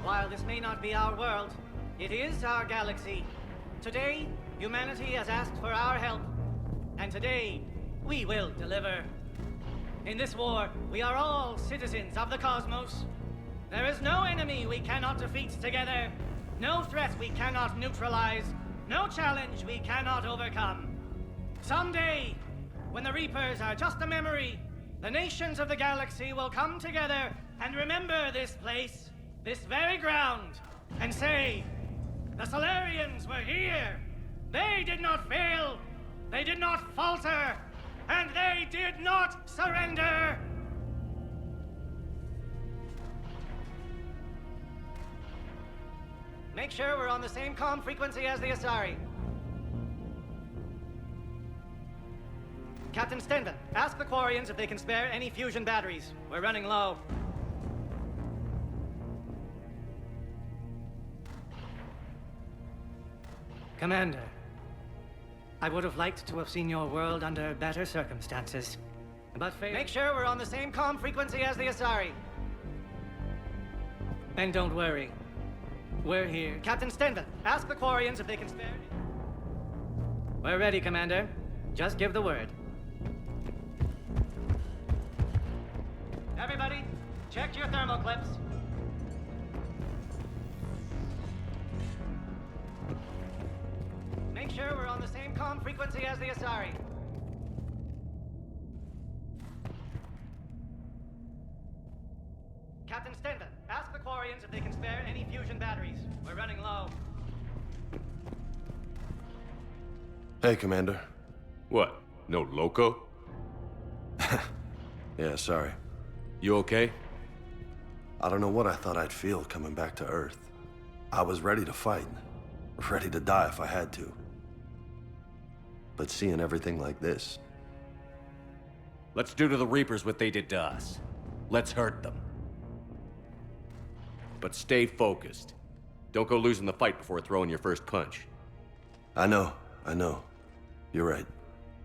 While this may not be our world, it is our galaxy. Today, humanity has asked for our help, and today, we will deliver. In this war, we are all citizens of the cosmos. There is no enemy we cannot defeat together, no threat we cannot neutralize, no challenge we cannot overcome. Someday, when the Reapers are just a memory, the nations of the galaxy will come together and remember this place, this very ground, and say, the Solarians were here. They did not fail. They did not falter. And they did not surrender. Make sure we're on the same comm frequency as the Asari. Captain Stenven, ask the Quarians if they can spare any fusion batteries. We're running low. Commander, I would have liked to have seen your world under better circumstances. But make sure we're on the same comm frequency as the Asari. And don't worry. We're here. Captain Stenven, ask the Quarians if they can spare... We're ready, Commander. Just give the word. Everybody, check your thermal clips. Make sure we're on the same comm frequency as the Asari. Captain Stenven, ask the Quarians if they can spare any fusion batteries. We're running low. Hey, Commander. What? No loco? Yeah, sorry. You okay? I don't know what I thought I'd feel coming back to Earth. I was ready to fight. Ready to die if I had to. But seeing everything like this... Let's do to the Reapers what they did to us. Let's hurt them. But stay focused. Don't go losing the fight before throwing your first punch. I know. You're right.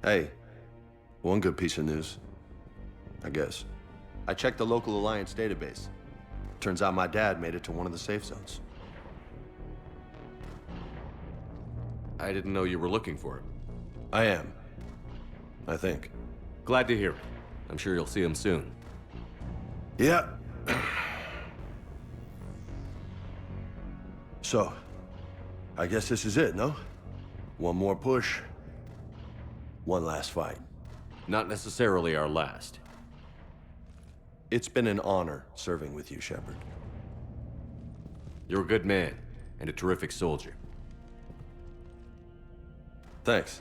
Hey, one good piece of news. I guess. I checked the local Alliance database. Turns out my dad made it to one of the safe zones. I didn't know you were looking for him. I am. I think. Glad to hear it. I'm sure you'll see him soon. Yeah. So, I guess this is it, no? One more push. One last fight. Not necessarily our last. It's been an honor serving with you, Shepard. You're a good man, and a terrific soldier. Thanks.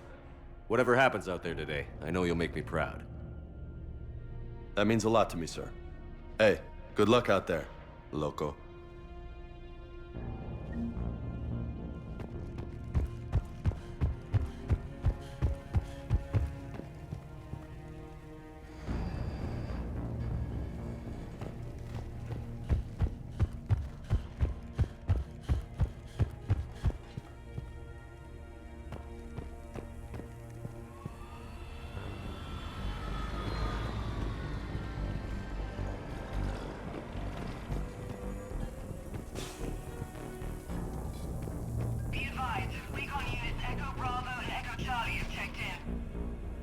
Whatever happens out there today, I know you'll make me proud. That means a lot to me, sir. Hey, good luck out there, loco.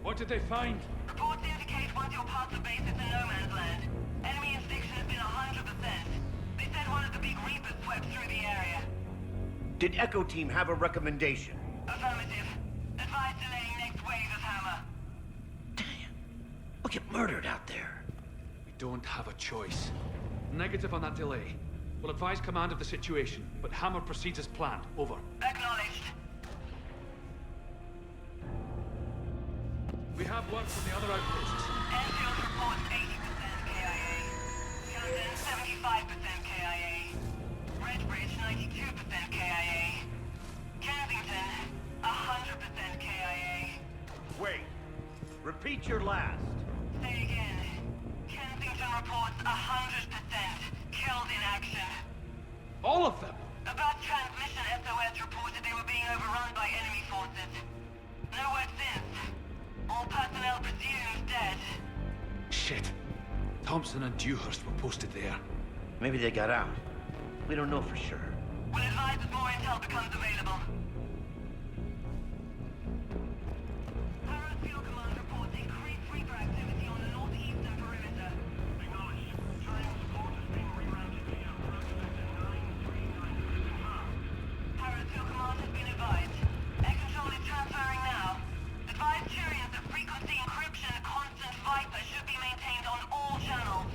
What did they find? Reports indicate once you're past the base, it's a no man's land. Enemy inspection has been 100%. They said one of the big Reapers swept through the area. Did Echo Team have a recommendation? Affirmative. Advise delaying next wave of Hammer. Damn. We'll get murdered out there. We don't have a choice. Negative on that delay. We'll advise command of the situation, but Hammer proceeds as planned. Over. Acknowledged. We have word from the other outposts. Enfield reports 80% KIA. Camden 75% KIA. Redbridge 92% KIA. Kensington 100% KIA. Wait. Repeat your last. Say again. Kensington reports 100% killed in action. All of them? About transmission, SOS reported they were being overrun by enemy forces. No word since. All personnel presumed dead. Shit. Thompson and Dewhurst were posted there. Maybe they got out. We don't know for sure. We'll advise as more intel becomes available. Harrow Field Command reports increased Reaper activity on the northeastern perimeter. Acknowledged. Triangle support has been rerouted via approach vector 939. Confirmed. Harrow Field Command has been advised. Air control is transferring now. Advise Turians that frequency encryption constant Viper should be maintained on all channels.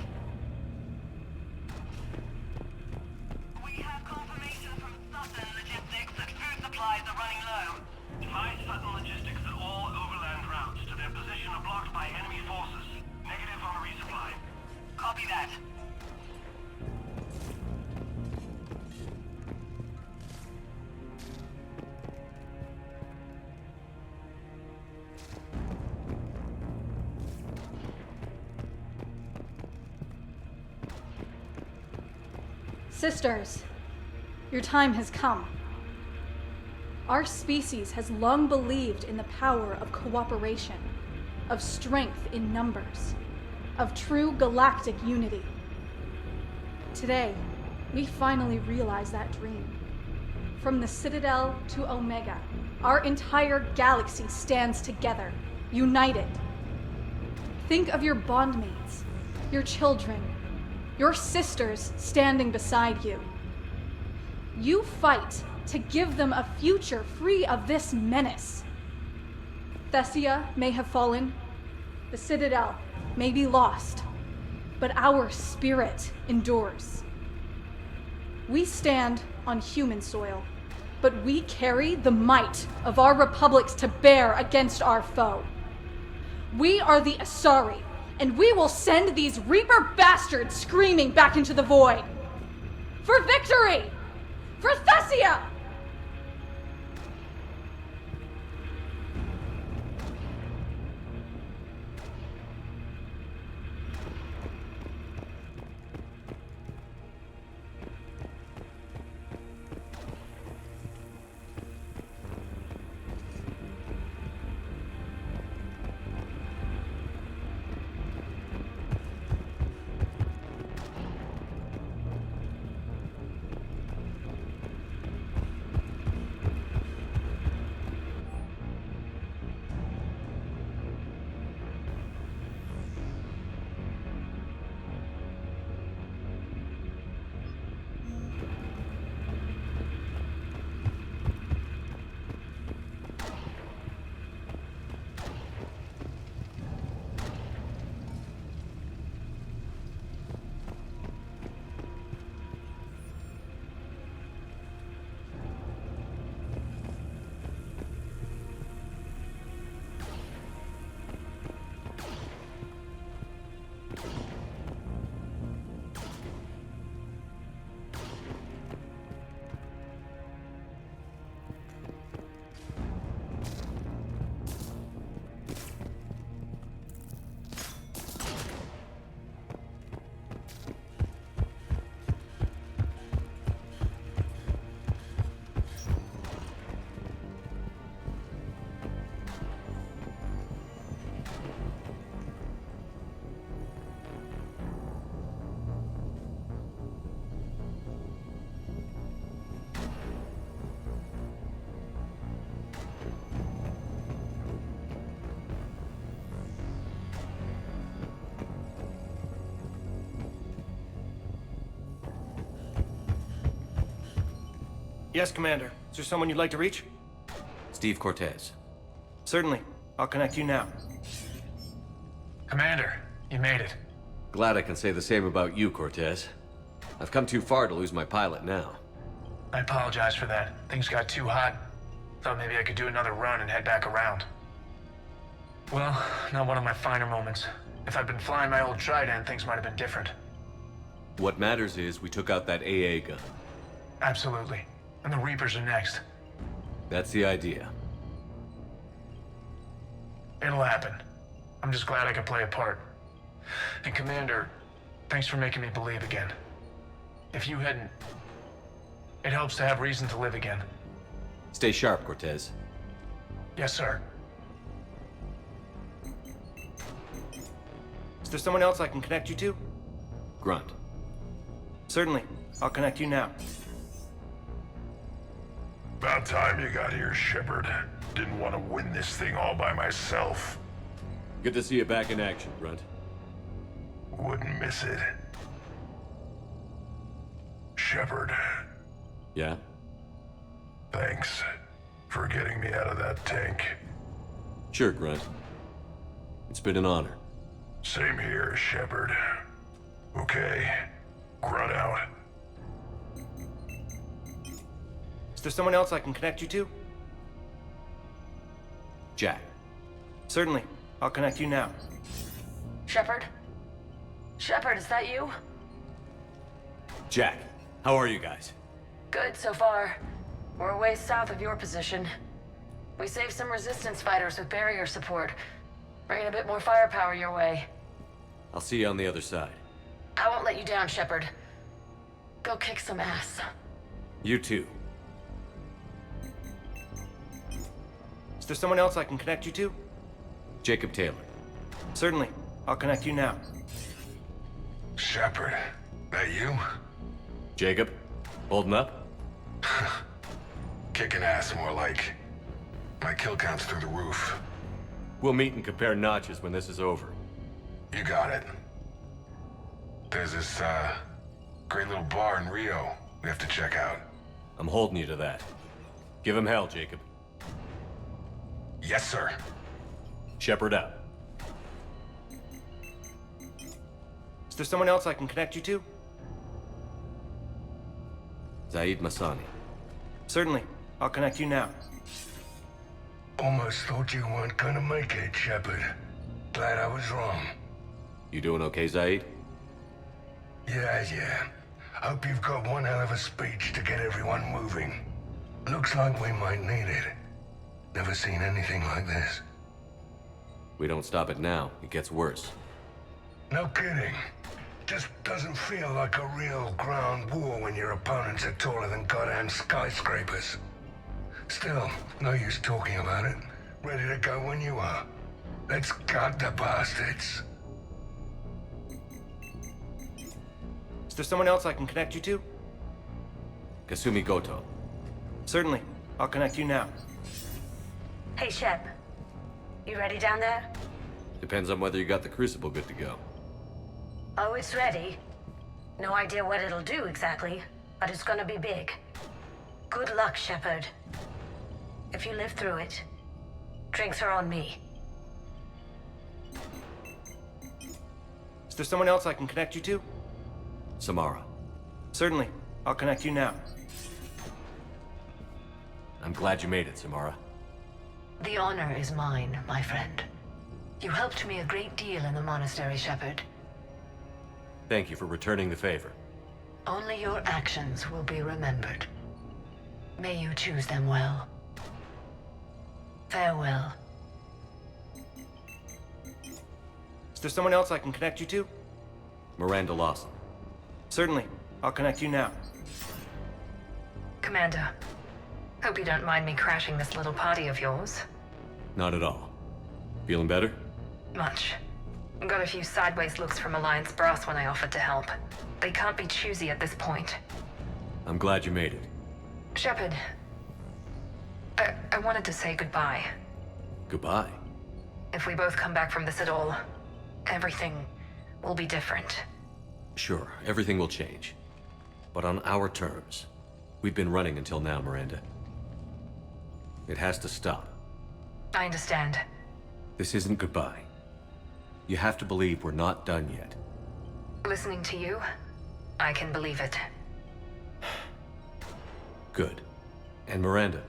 We have confirmation from Sutton Logistics that food supplies are running low. Advise Sutton Logistics that all overland routes to their position are blocked by enemy forces. Negative on resupply. Copy that. Sisters, your time has come. Our species has long believed in the power of cooperation, of strength in numbers, of true galactic unity. Today, we finally realize that dream. From the Citadel to Omega, our entire galaxy stands together, united. Think of your bondmates, your children, your sisters standing beside you. You fight to give them a future free of this menace. Thessia may have fallen, the Citadel may be lost, but our spirit endures. We stand on human soil, but we carry the might of our republics to bear against our foe. We are the Asari, and we will send these Reaper bastards screaming back into the void. For victory! For Thessia! Yes, Commander. Is there someone you'd like to reach? Steve Cortez. Certainly. I'll connect you now. Commander, you made it. Glad I can say the same about you, Cortez. I've come too far to lose my pilot now. I apologize for that. Things got too hot. Thought maybe I could do another run and head back around. Well, not one of my finer moments. If I'd been flying my old Trident, things might have been different. What matters is we took out that AA gun. Absolutely. And the Reapers are next. That's the idea. It'll happen. I'm just glad I could play a part. And Commander, thanks for making me believe again. If you hadn't... It helps to have reason to live again. Stay sharp, Cortez. Yes, sir. Is there someone else I can connect you to? Grunt. Certainly. I'll connect you now. About time you got here, Shepard. Didn't want to win this thing all by myself. Good to see you back in action, Grunt. Wouldn't miss it. Shepard, Yeah? thanks for getting me out of that tank. Sure, Grunt. It's been an honor. Same here, Shepard. Okay, Grunt out. Is there someone else I can connect you to? Jack. Certainly. I'll connect you now. Shepard? Shepard, is that you? Jack, how are you guys? Good so far. We're a ways south of your position. We saved some resistance fighters with barrier support. Bringing a bit more firepower your way. I'll see you on the other side. I won't let you down, Shepard. Go kick some ass. You too. Is there someone else I can connect you to? Jacob Taylor. Certainly. I'll connect you now. Shepard, that you? Jacob, holding up? Kicking ass, more like. My kill count's through the roof. We'll meet and compare notches when this is over. You got it. There's this, great little bar in Rio we have to check out. I'm holding you to that. Give him hell, Jacob. Yes, sir. Shepard out. Is there someone else I can connect you to? Zaid Masani. Certainly. I'll connect you now. Almost thought you weren't gonna make it, Shepard. Glad I was wrong. You doing okay, Zaid? Yeah. Hope you've got one hell of a speech to get everyone moving. Looks like we might need it. Never seen anything like this. We don't stop it now, it gets worse. No kidding. Just doesn't feel like a real ground war when your opponents are taller than goddamn skyscrapers. Still, no use talking about it. Ready to go when you are. Let's gut the bastards. Is there someone else I can connect you to? Kasumi Goto. Certainly. I'll connect you now. Hey, Shep. You ready down there? Depends on whether you got the crucible good to go. Oh, it's ready. No idea what it'll do exactly, but it's gonna be big. Good luck, Shepard. If you live through it, drinks are on me. Is there someone else I can connect you to? Samara. Certainly. I'll connect you now. I'm glad you made it, Samara. The honor is mine, my friend. You helped me a great deal in the monastery, Shepard. Thank you for returning the favor. Only your actions will be remembered. May you choose them well. Farewell. Is there someone else I can connect you to? Miranda Lawson. Certainly. I'll connect you now. Commander, hope you don't mind me crashing this little party of yours. Not at all. Feeling better? Much. Got a few sideways looks from Alliance brass when I offered to help. They can't be choosy at this point. I'm glad you made it. Shepard, I wanted to say goodbye. Goodbye. If we both come back from this at all, everything will be different. Sure, everything will change. But on our terms. We've been running until now, Miranda. It has to stop. I understand. This isn't goodbye. You have to believe we're not done yet. Listening to you, I can believe it. Good. And Miranda,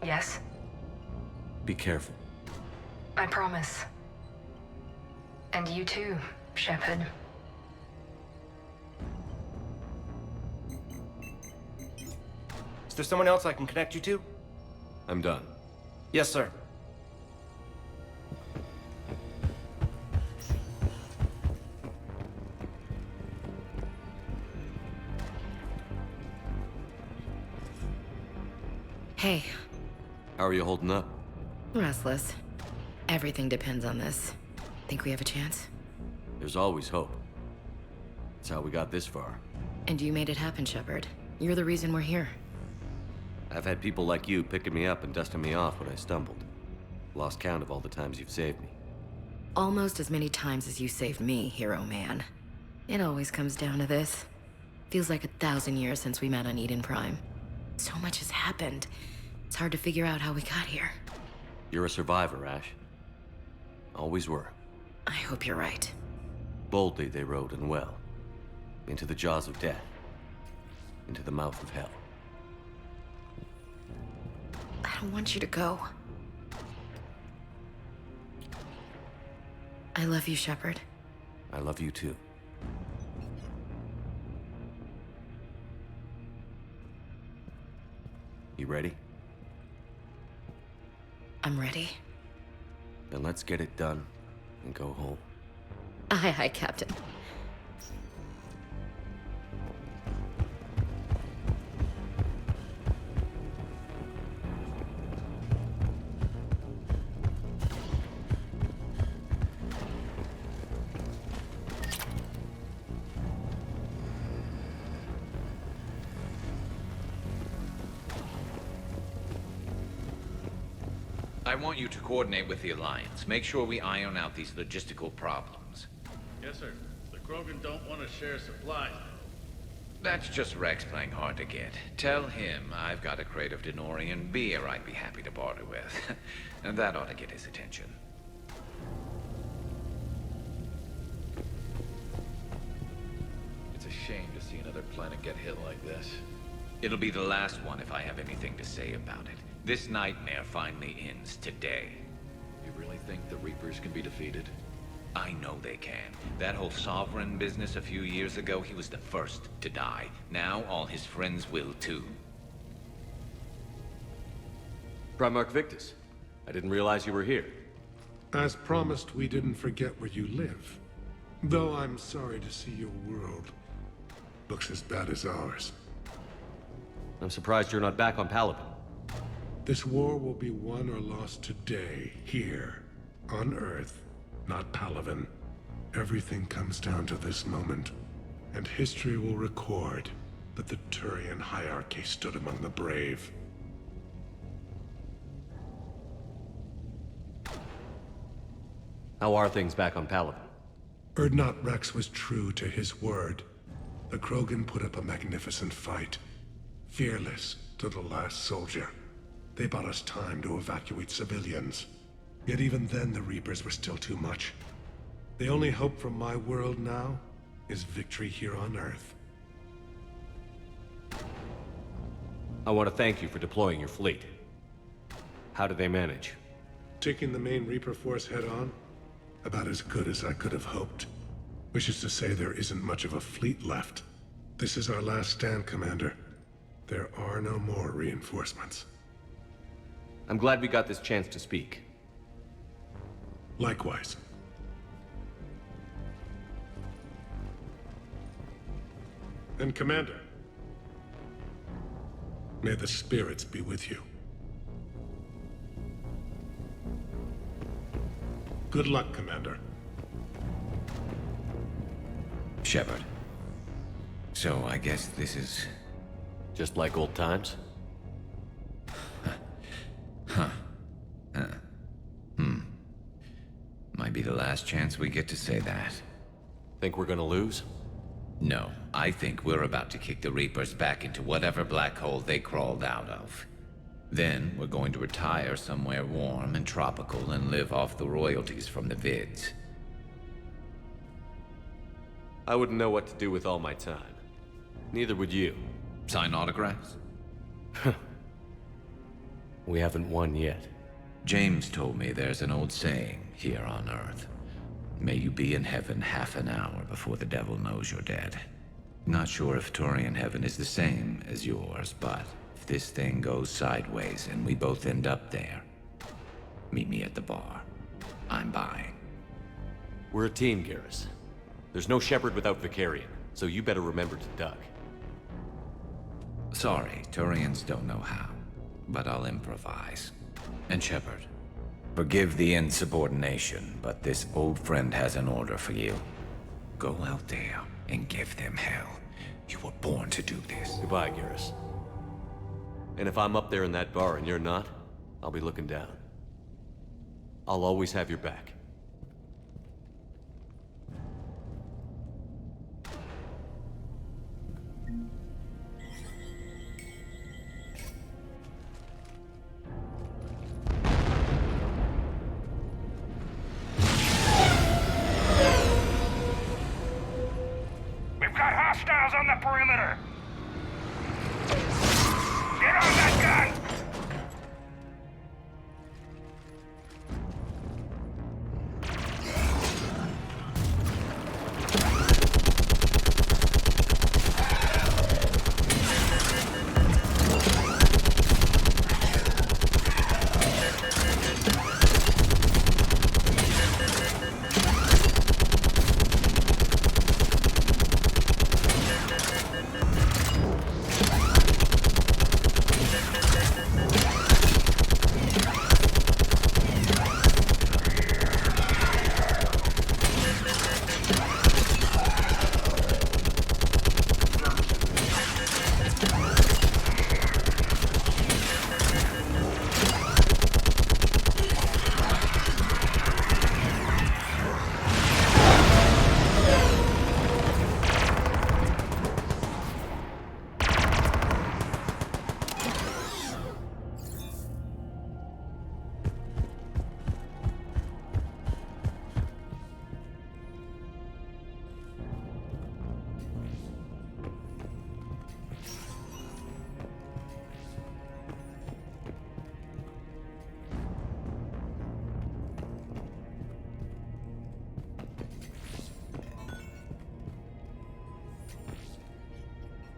Yes? be careful. I promise. And you too, Shepard. Is there someone else I can connect you to? I'm done. Yes, sir. Hey, How are you holding up? restless. Everything depends on this. Think we have a chance? There's always hope. That's how we got this far. And you made it happen, Shepard. You're the reason we're here. I've had people like you picking me up and dusting me off when I stumbled. Lost count of all the times you've saved me. Almost as many times as you saved me, hero man. It always comes down to this. Feels like 1,000 years since we met on Eden Prime. So much has happened. It's hard to figure out how we got here. You're a survivor, Ash. Always were. I hope you're right. Boldly they rode and well. Into the jaws of death. Into the mouth of hell. I don't want you to go. I love you, Shepard. I love you too. You ready? I'm ready. Then let's get it done and go home. Aye, aye, Captain. I want you to coordinate with the Alliance. Make sure we iron out these logistical problems. Yes, sir. The Krogan don't want to share supplies. That's just Rex playing hard to get. Tell him I've got a crate of Denorian beer I'd be happy to barter with. And that ought to get his attention. It's a shame to see another planet get hit like this. It'll be the last one if I have anything to say about it. This nightmare finally ends today. You really think the Reapers can be defeated? I know they can. That whole Sovereign business a few years ago, he was the first to die. Now all his friends will too. Primarch Victus, I didn't realize you were here. As promised, we didn't forget where you live. Though I'm sorry to see your world looks as bad as ours. I'm surprised you're not back on Palaven. This war will be won or lost today, here, on Earth, not Palaven. Everything comes down to this moment, and history will record that the Turian hierarchy stood among the brave. How are things back on Palaven? Urdnot Rex was true to his word. The Krogan put up a magnificent fight, fearless to the last soldier. They bought us time to evacuate civilians. Yet even then, the Reapers were still too much. The only hope from my world now is victory here on Earth. I want to thank you for deploying your fleet. How did they manage? Taking the main Reaper force head-on? About as good as I could have hoped. Which is to say there isn't much of a fleet left. This is our last stand, Commander. There are no more reinforcements. I'm glad we got this chance to speak. Likewise. And Commander, may the spirits be with you. Good luck, Commander. Shepard. So I guess this is... just like old times? Might be the last chance we get to say that. Think we're gonna lose? No, I think we're about to kick the Reapers back into whatever black hole they crawled out of. Then we're going to retire somewhere warm and tropical and live off the royalties from the vids. I wouldn't know what to do with all my time. Neither would you. Sign autographs? We haven't won yet. James told me there's an old saying here on Earth. May you be in heaven half an hour before the devil knows you're dead. Not sure if Turian heaven is the same as yours, but if this thing goes sideways and we both end up there, meet me at the bar. I'm buying. We're a team, Garrus. There's no Shepard without Vicarian, so you better remember to duck. Sorry, Turians don't know how, but I'll improvise. And Shepard, forgive the insubordination, but this old friend has an order for you. Go out there and give them hell. You were born to do this. Goodbye, Garrus. And if I'm up there in that bar and you're not, I'll be looking down. I'll always have your back. We've got hostiles on the perimeter! Get on that gun!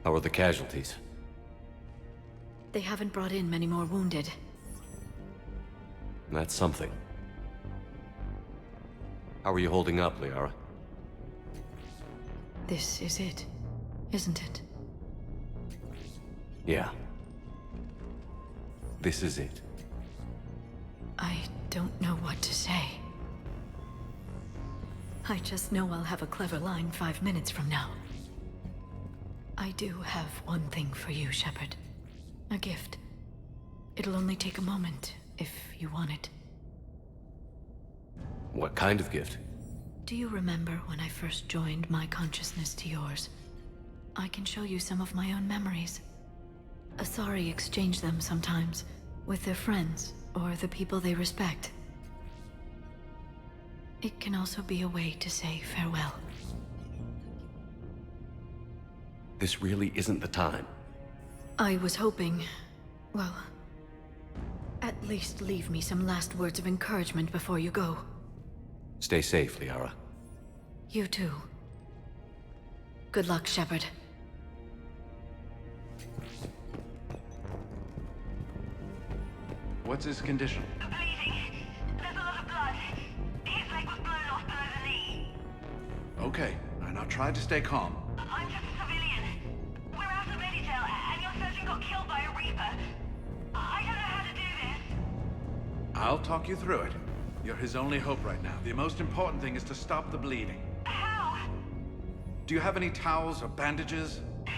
How are the casualties? They haven't brought in many more wounded. That's something. How are you holding up, Liara? This is it, isn't it? Yeah. This is it. I don't know what to say. I just know I'll have a clever line 5 minutes from now. I do have one thing for you, Shepard. A gift. It'll only take a moment, if you want it. What kind of gift? Do you remember when I first joined my consciousness to yours? I can show you some of my own memories. Asari exchange them sometimes, with their friends, or the people they respect. It can also be a way to say farewell. This really isn't the time. I was hoping, well, at least leave me some last words of encouragement before you go. Stay safe, Liara. You too. Good luck, Shepard. What's his condition? Bleeding. There's a lot of blood. His leg was blown off below the knee. Okay, now try to stay calm. I'm just a civilian. We're out of Meditail, and your surgeon got killed by a Reaper. I don't know how to do this. I'll talk you through it. You're his only hope right now. The most important thing is to stop the bleeding. How? Do you have any towels or bandages? No,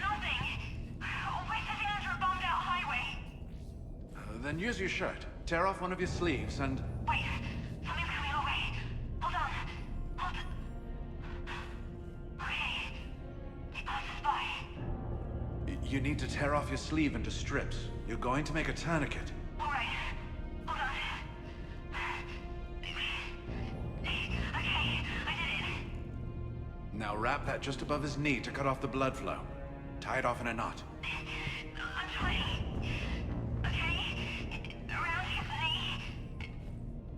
nothing. We're sitting under a bombed-out highway. Then use your shirt. Tear off one of your sleeves and... Wait, something's coming our way. Hold on. Okay. He passes by. You need to tear off your sleeve into strips. You're going to make a tourniquet. All right. Hold on. Okay, I did it. Now wrap that that just above his knee to cut off the blood flow. Tie it off in a knot. I'm trying. Okay? Around his knee.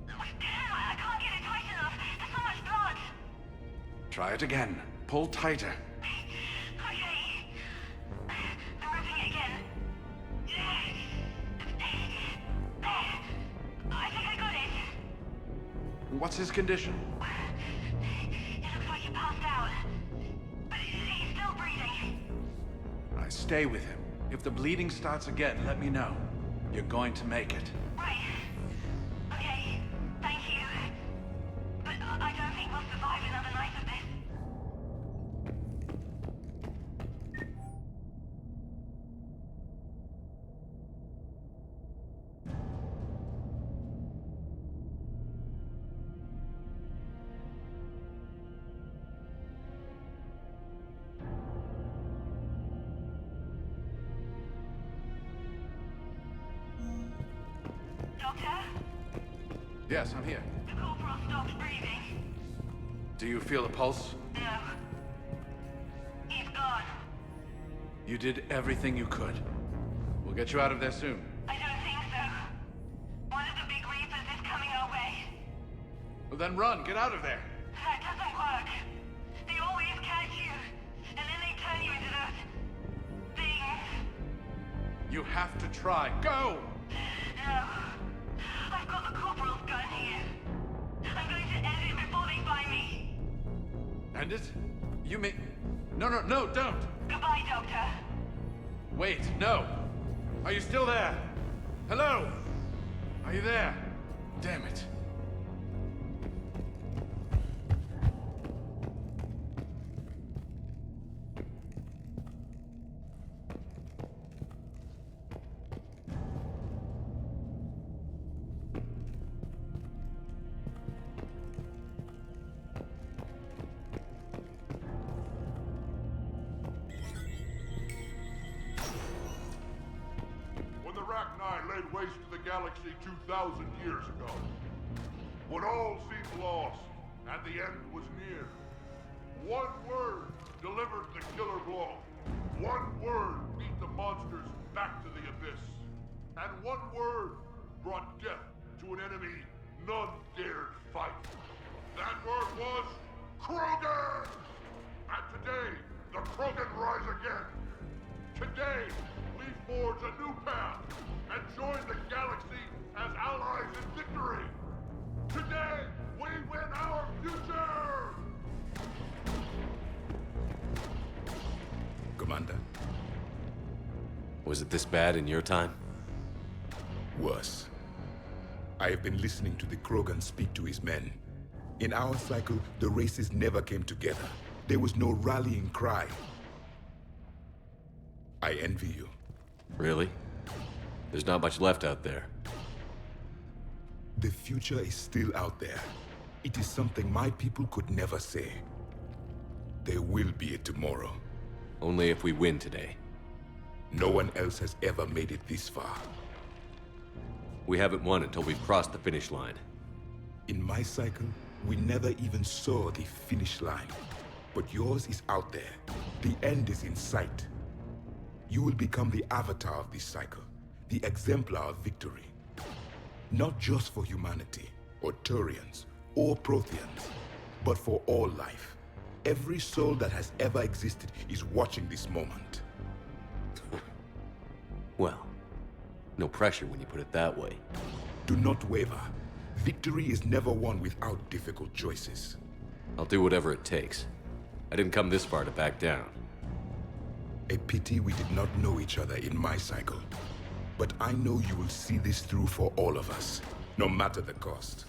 Damn, I can't get it tight enough. There's so much blood. Try it again. Pull tighter. Okay. I'm ripping it again. I think I got it. What's his condition? It looks like he passed out. But he's still breathing. I stay with him. If the bleeding starts again, let me know. You're going to make it. Right. Okay. Thank you. But I don't think we'll survive another night of this. Doctor? Yes, I'm here. The corporal stopped breathing. Do you feel a pulse? No. He's gone. You did everything you could. We'll get you out of there soon. I don't think so. One of the big reapers is coming our way. Well, then run. Get out of there. That doesn't work. They always catch you, and then they turn you into those things. You have to try. Go! No. I've got the corporal's gun here. I'm going to end it before they find me. End it? You mean... No, don't! Goodbye, Doctor. Wait, no! Are you still there? Hello? Are you there? Damn it. When the Rachni laid waste to the galaxy 2,000 years ago, when all seemed lost and the end was near, one word delivered the killer blow. One word beat the monsters back to the abyss. And one word brought death to an enemy none dared fight. That word was Krogan! And today, the Krogan rise again. Today, we forge a new path and join the galaxy as allies in victory. Today, we win our future! Commander. Was it this bad in your time? Worse. I have been listening to the Krogan speak to his men. In our cycle, the races never came together. There was no rallying cry. I envy you. Really? There's not much left out there. The future is still out there. It is something my people could never say. There will be a tomorrow. Only if we win today. No one else has ever made it this far. We haven't won until we've crossed the finish line. In my cycle, we never even saw the finish line. But yours is out there. The end is in sight. You will become the avatar of this cycle, the exemplar of victory. Not just for humanity, or Turians, or Protheans, but for all life. Every soul that has ever existed is watching this moment. Well, no pressure when you put it that way. Do not waver. Victory is never won without difficult choices. I'll do whatever it takes. I didn't come this far to back down. A pity we did not know each other in my cycle. But I know you will see this through for all of us, no matter the cost.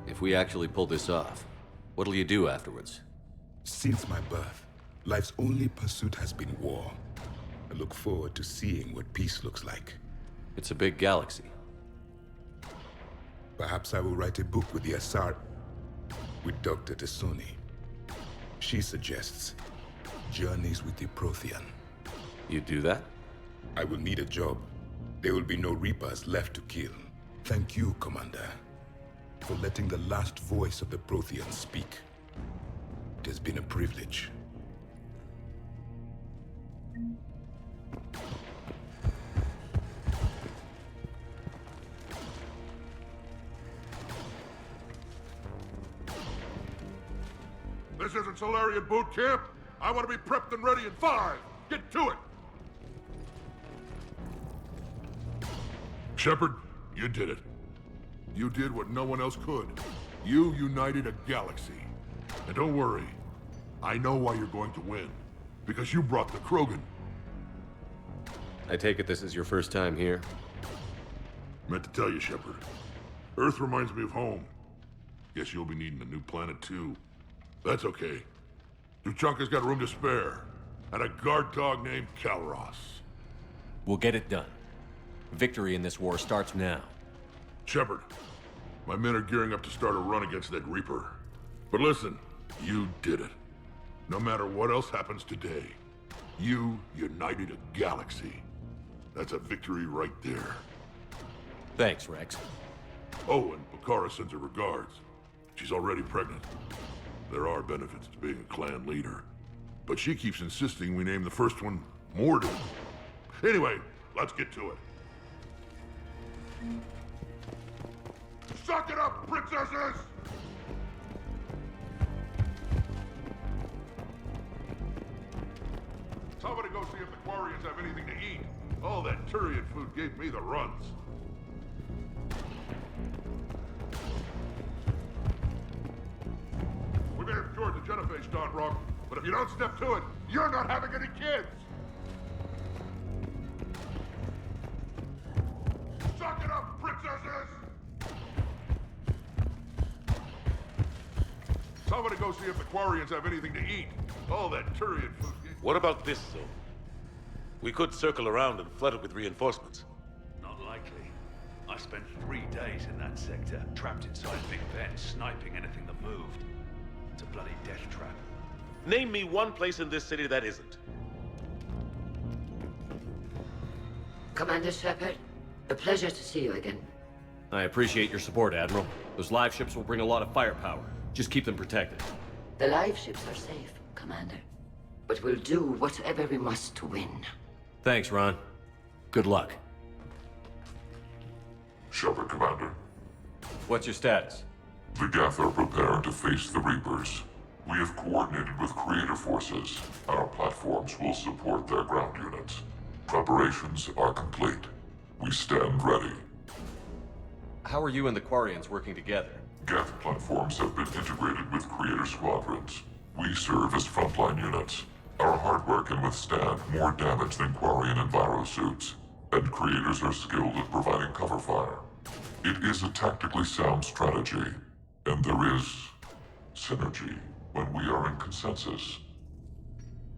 If we actually pull this off, what'll you do afterwards? Since my birth, life's only pursuit has been war. I look forward to seeing what peace looks like. It's a big galaxy. Perhaps I will write a book with the Asar... with Dr. Tasoni. She suggests journeys with the Prothean. You do that? I will need a job. There will be no Reapers left to kill. Thank you, Commander, for letting the last voice of the Prothean speak. It has been a privilege. This isn't Solarian boot camp. I want to be prepped and ready in 5. Get to it. Shepard, you did it. You did what no one else could. You united a galaxy. And don't worry, I know why you're going to win. Because you brought the Krogan. I take it this is your first time here? Meant to tell you, Shepard. Earth reminds me of home. Guess you'll be needing a new planet too. That's okay. Tuchanka's got room to spare. And a guard dog named Kalros. We'll get it done. Victory in this war starts now. Shepard, my men are gearing up to start a run against that Reaper. But listen, you did it. No matter what else happens today, you united a galaxy. That's a victory right there. Thanks, Rex. Oh, and Bakara sends her regards. She's already pregnant. There are benefits to being a clan leader. But she keeps insisting we name the first one Morden. Anyway, let's get to it. Suck it up, princesses! Somebody go see if the Quarians have anything to eat. All that Turian food gave me the runs. We may have cured the Genophage, Don Rock, but if you don't step to it, you're not having any kids! Suck it up, princesses! Somebody go see if the Quarians have anything to eat. All that Turian food gave... What about this zone? We could circle around and flood it with reinforcements. Not likely. I spent 3 days in that sector, trapped inside Big Ben, sniping anything that moved. It's a bloody death trap. Name me one place in this city that isn't. Commander Shepard, a pleasure to see you again. I appreciate your support, Admiral. Those live ships will bring a lot of firepower. Just keep them protected. The live ships are safe, Commander. But we'll do whatever we must to win. Thanks, Ron. Good luck. Shepard, Commander. What's your status? The Geth are preparing to face the Reapers. We have coordinated with creator forces. Our platforms will support their ground units. Preparations are complete. We stand ready. How are you and the Quarians working together? Geth platforms have been integrated with creator squadrons. We serve as frontline units. Our hardware can withstand more damage than Quarian Enviro suits, and creators are skilled at providing cover fire. It is a tactically sound strategy, and there is synergy when we are in consensus.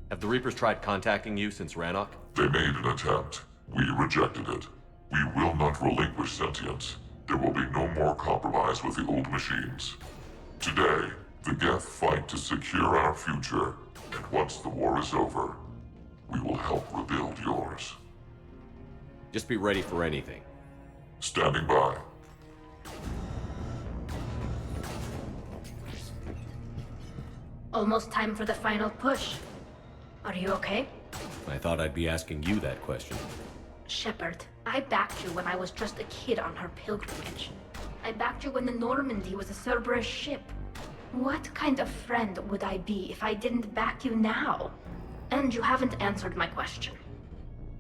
Have the Reapers tried contacting you since Rannoch? They made an attempt. We rejected it. We will not relinquish sentience. There will be no more compromise with the old machines. Today, the Geth fight to secure our future, and once the war is over, we will help rebuild yours. Just be ready for anything. Standing by. Almost time for the final push. Are you okay? I thought I'd be asking you that question. Shepard, I backed you when I was just a kid on her pilgrimage. I backed you when the Normandy was a Cerberus ship. What kind of friend would I be if I didn't back you now? And you haven't answered my question.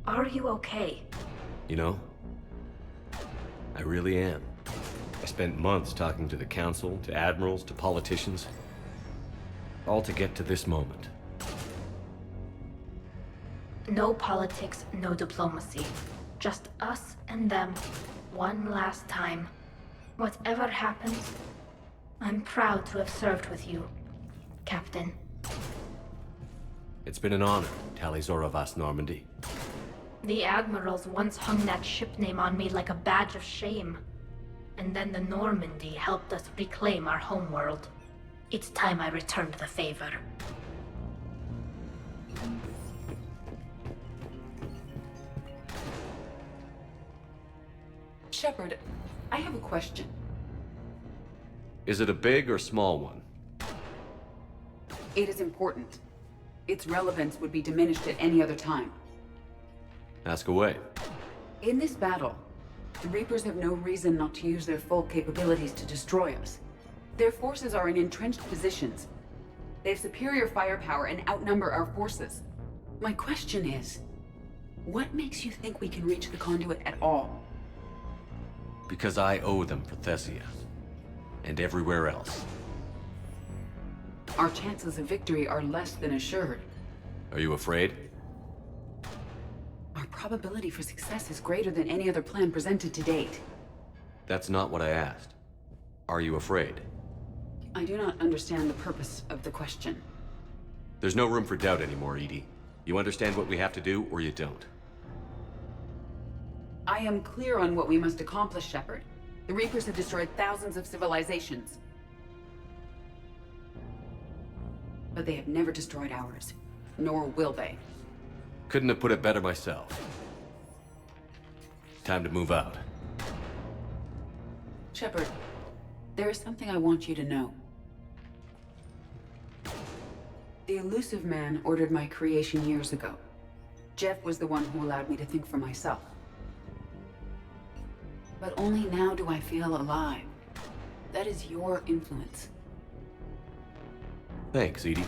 Are you okay? You know, I really am. I spent months talking to the Council, to admirals, to politicians. All to get to this moment. No politics, no diplomacy. Just us and them. One last time. Whatever happens, I'm proud to have served with you, Captain. It's been an honor, Talizor Vas Normandy. The admirals once hung that ship name on me like a badge of shame. And then the Normandy helped us reclaim our homeworld. It's time I returned the favor. Shepard, I have a question. Is it a big or small one? It is important. Its relevance would be diminished at any other time. Ask away. In this battle, the Reapers have no reason not to use their full capabilities to destroy us. Their forces are in entrenched positions. They have superior firepower and outnumber our forces. My question is, what makes you think we can reach the conduit at all? Because I owe them for Thessia. And everywhere else. Our chances of victory are less than assured. Are you afraid? Our probability for success is greater than any other plan presented to date. That's not what I asked. Are you afraid? I do not understand the purpose of the question. There's no room for doubt anymore, Edie. You understand what we have to do, or you don't. I am clear on what we must accomplish, Shepard. The Reapers have destroyed thousands of civilizations. But they have never destroyed ours. Nor will they. Couldn't have put it better myself. Time to move out. Shepard, there is something I want you to know. The Elusive Man ordered my creation years ago. Jeff was the one who allowed me to think for myself. But only now do I feel alive. That is your influence. Thanks, Edie.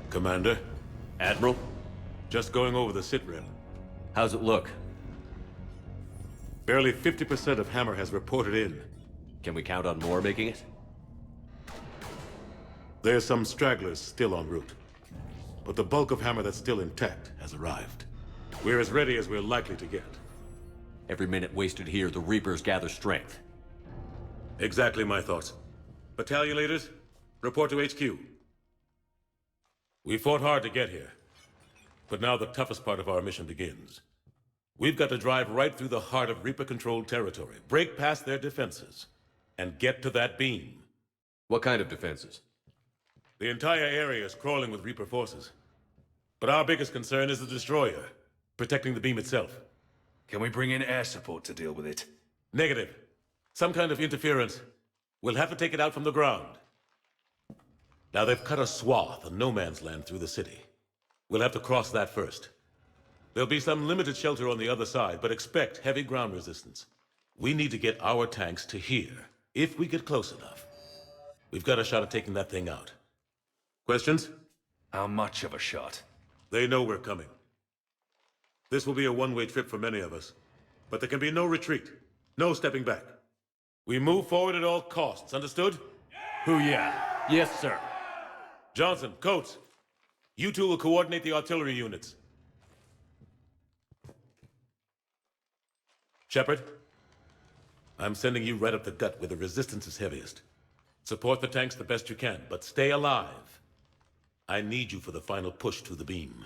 Commander? Admiral? Just going over the sitrep. How's it look? Barely 50% of Hammer has reported in. Can we count on more making it? There's some stragglers still en route. But the bulk of Hammer that's still intact has arrived. We're as ready as we're likely to get. Every minute wasted here, the Reapers gather strength. Exactly my thoughts. Battalion leaders, report to HQ. We fought hard to get here. But now the toughest part of our mission begins. We've got to drive right through the heart of Reaper-controlled territory, break past their defenses, and get to that beam. What kind of defenses? The entire area is crawling with Reaper forces. But our biggest concern is the destroyer, protecting the beam itself. Can we bring in air support to deal with it? Negative. Some kind of interference. We'll have to take it out from the ground. Now they've cut a swath of no man's land through the city. We'll have to cross that first. There'll be some limited shelter on the other side, but expect heavy ground resistance. We need to get our tanks to here, if we get close enough. We've got a shot at taking that thing out. Questions? How much of a shot? They know we're coming. This will be a one-way trip for many of us, but there can be no retreat, no stepping back. We move forward at all costs, understood? Hoo-yeah. Yes, sir. Johnson, Coates, you two will coordinate the artillery units. Shepard, I'm sending you right up the gut where the resistance is heaviest. Support the tanks the best you can, but stay alive. I need you for the final push to the beam.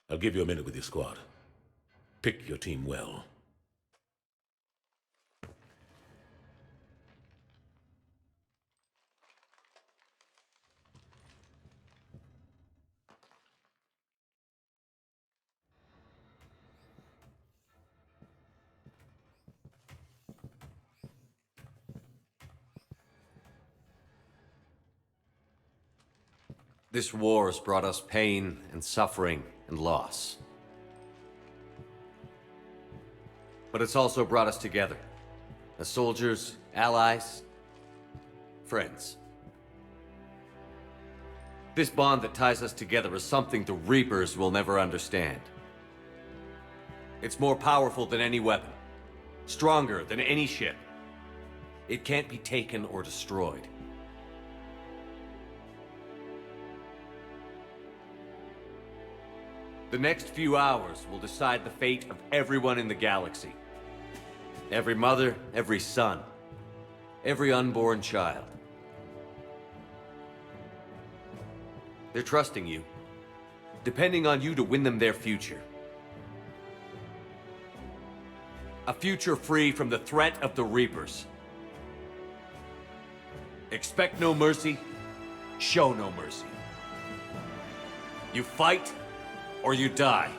I'll give you a minute with your squad. Pick your team well. This war has brought us pain and suffering and loss. But it's also brought us together. As soldiers, allies, friends. This bond that ties us together is something the Reapers will never understand. It's more powerful than any weapon. Stronger than any ship. It can't be taken or destroyed. The next few hours will decide the fate of everyone in the galaxy. Every mother, every son, every unborn child. They're trusting you, depending on you to win them their future. A future free from the threat of the Reapers. Expect no mercy, show no mercy. You fight, or you die.